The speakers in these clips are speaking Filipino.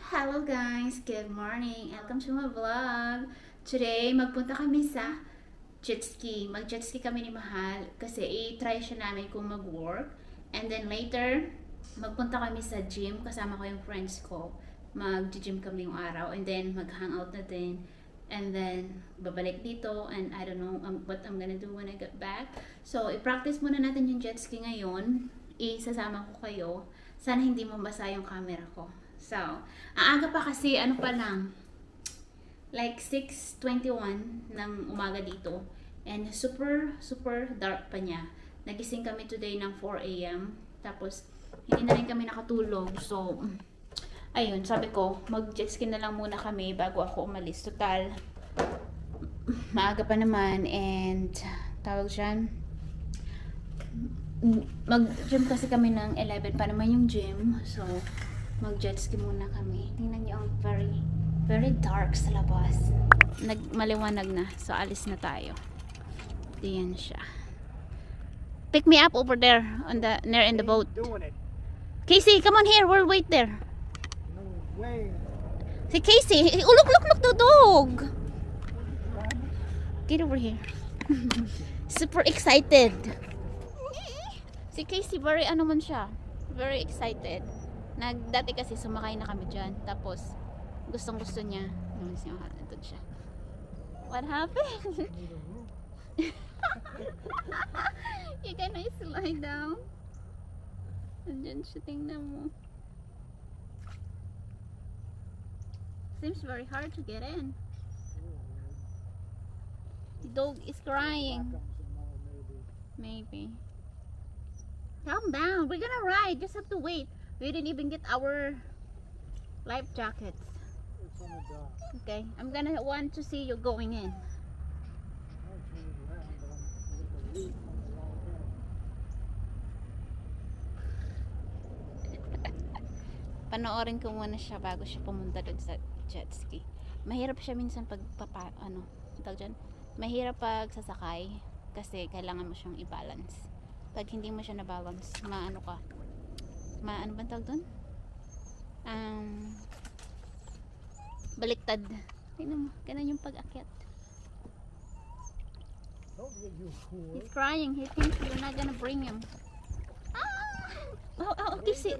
Hello guys, good morning. Welcome to my vlog. Today, magpunta kami sa jet ski. Mag-jet ski kami ni Mahal kasi i-try siya namin kung mag-work. And then later, magpunta kami sa gym. Kasama ko yung friends ko. Mag-gym kami yung araw. And then, mag-hangout na din. And then, babalik dito. And I don't know what I'm gonna do when I get back. So, i-practice muna natin yung jet ski ngayon. Isasama ko kayo. Sana hindi mabasa yung camera ko. So, ang aga pa kasi, ano pa lang, like 6:21 ng umaga dito. And super dark pa niya. Nagising kami today ng 4 a.m. Tapos, hindi na rin kami nakatulog. So, ayun, sabi ko, mag-jet ski na lang muna kami bago ako umalis. Total, maaga pa naman. And, tawag dyan, mag-gym kasi kami ng 11 pa naman yung gym. So, mag-jet ski muna kami. Tingnan niyo ang very dark sa labas. Maliwanag na. So, alis na tayo. Diyan siya. Pick me up over there on the near in the boat. Casey, come on here. We'll wait there. No way. Si Casey. Oh, look, the dog. Get over here. Super excited. Si Casey, very ano man siya. Very excited. Dati kasi sumakay na kami dyan. Tapos, gustong-gusto niya. Nandun siya. What happened? You gonna slide down? Nandyan siya, tingnan mo. Seems very hard to get in. The dog is crying. Maybe. Calm down. We're gonna ride. Just have to wait. We didn't even get our life jackets. It's on the dock. Okay, I'm gonna want to see you going in. Panoorin ko muna siya bago siya pumunta doon sa jet ski. Mahirap siya minsan pag mahirap pag sasakay kasi kailangan mo siyang i-balance. Pag hindi mo siya na-balance, ano bang tawag doon? Baliktad. Tingnan mo, ganun yung pag-akyat. He's crying. He thinks you're not gonna bring him. Casey,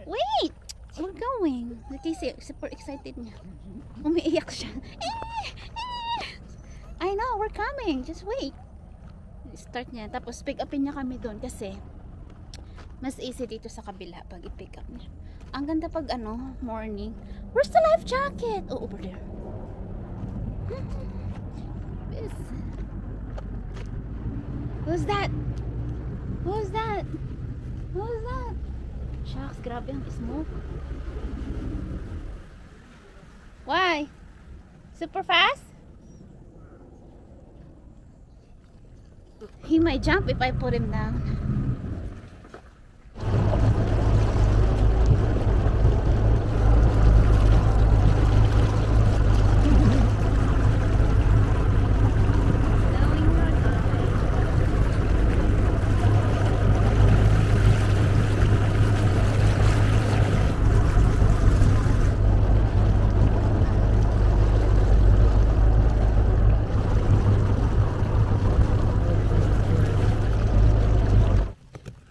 wait! We're going. Casey, super excited niya. Umiiyak siya. I know, we're coming. Just wait. Start niya. Tapos pick upin niya kami doon kasi mas easy dito sa kabila pag i-pick up niya. Ang ganda pag morning. Where's the life jacket? Oh, over there. Who's that? Who's that? Who's that? Shucks, grabe ang smoke. Why? Super fast? He might jump if I put him down.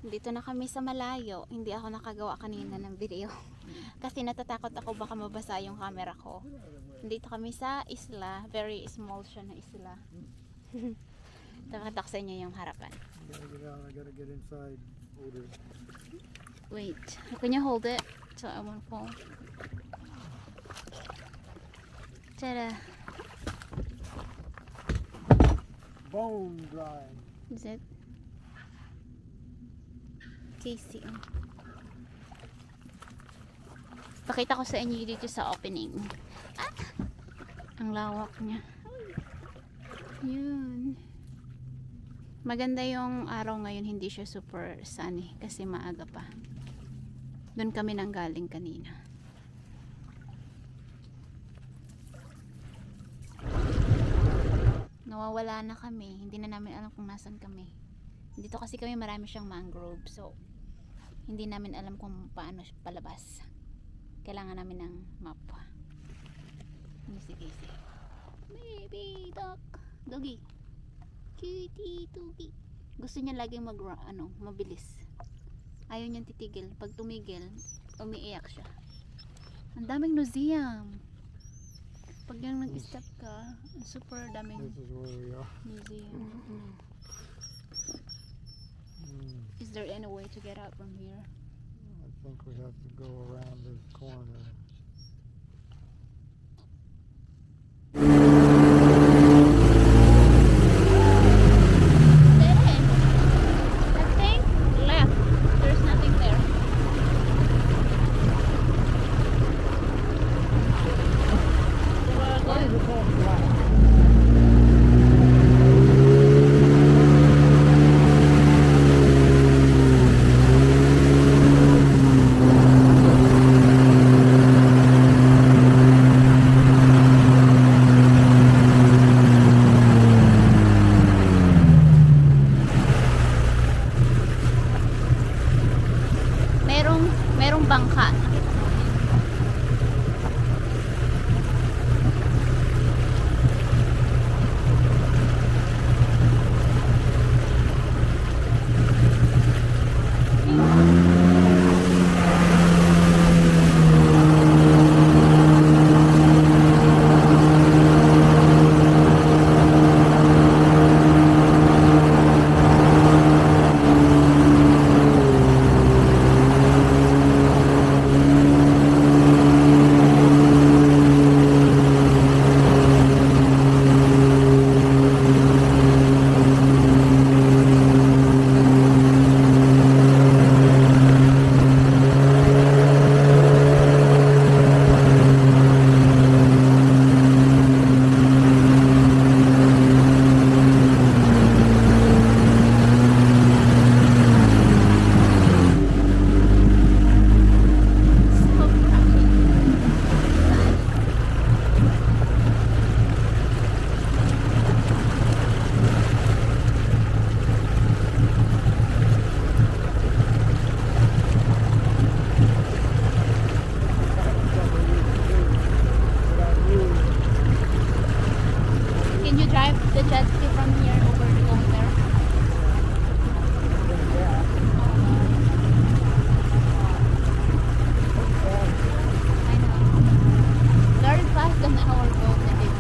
Dito na kami sa malayo. Hindi ako nakagawa kanina ng video. Kasi natatakot ako baka mabasa yung camera ko. Dito kami sa isla. Very small siya na isla. Takataksan niya yung harapan. I gotta get inside. Wait. Can you hold it? So I won't fall. Tada. Bone dry. Is it? Casey. Pakita ko sa inyo dito sa opening. Ang lawak niya. Yun. Maganda yung araw ngayon. Hindi siya super sunny kasi maaga pa. Doon kami nang galing kanina. Nawawala na kami. Hindi na namin alam kung nasan kami. Dito kasi kami marami siyang mangrove. So, hindi namin alam kung paano palabas. Kailangan namin ng map. Ano si Casey? Baby duck. Doggy. Cutie doggy. Gusto niya laging mabilis. Ayaw niyang titigil. Pag tumigil, umiiyak siya. Ang daming museum. Pag yung nag-step ka, super daming This is where we are. museum. Is there any way to get out from here? I think we have to go around this corner. I think left. There's nothing there. Why is it called black? Merong bangka. Can you drive the jet ski from here over to go there? I know. Very fast than our boat that they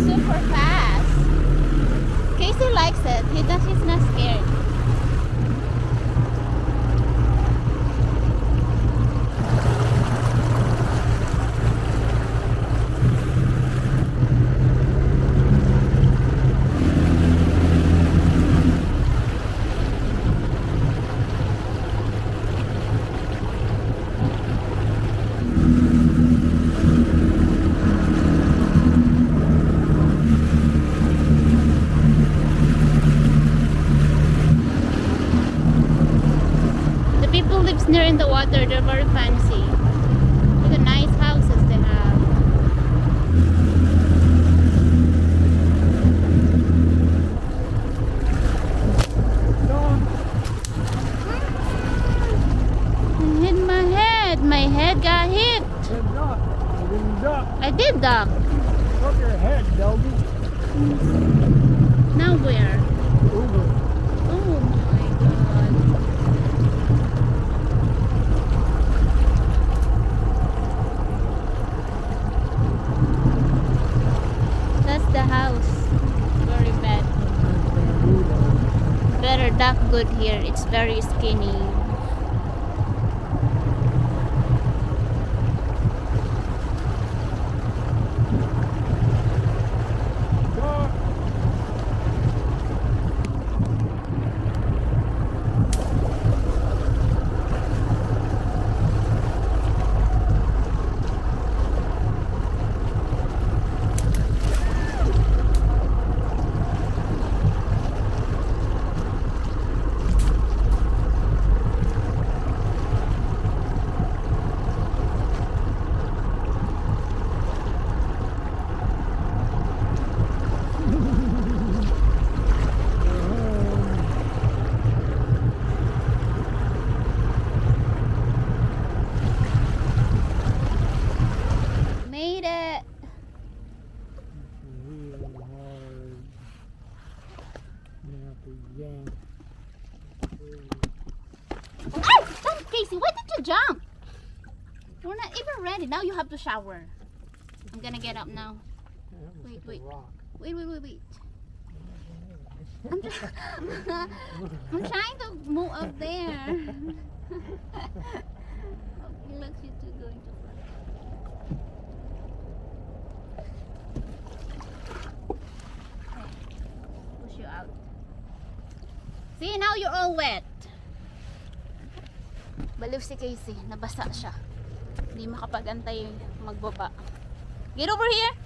super fast. Casey likes it. He's not scared. The people lives near in the water. They're very fancy. Look at the nice houses they have. I hit my head. My head got hit. Good duck. You didn't duck. I did duck. Look your head, doggy. Now where? Uber. Oh my god. That's the house. Very bad. better duck good here. It's very skinny. Made it. Really hard. You have to yank. Oh, stop, Casey. Why did you jump? We're not even ready. Now you have to shower. I'm gonna get up now. Wait, wait. Wait. I'm trying to move up there. Okay, look, you two going too far. Okay. Push you out. See, now you're all wet. Baliw si Casey, nabasa siya. Hindi makapag-antay magbaba. Get over here!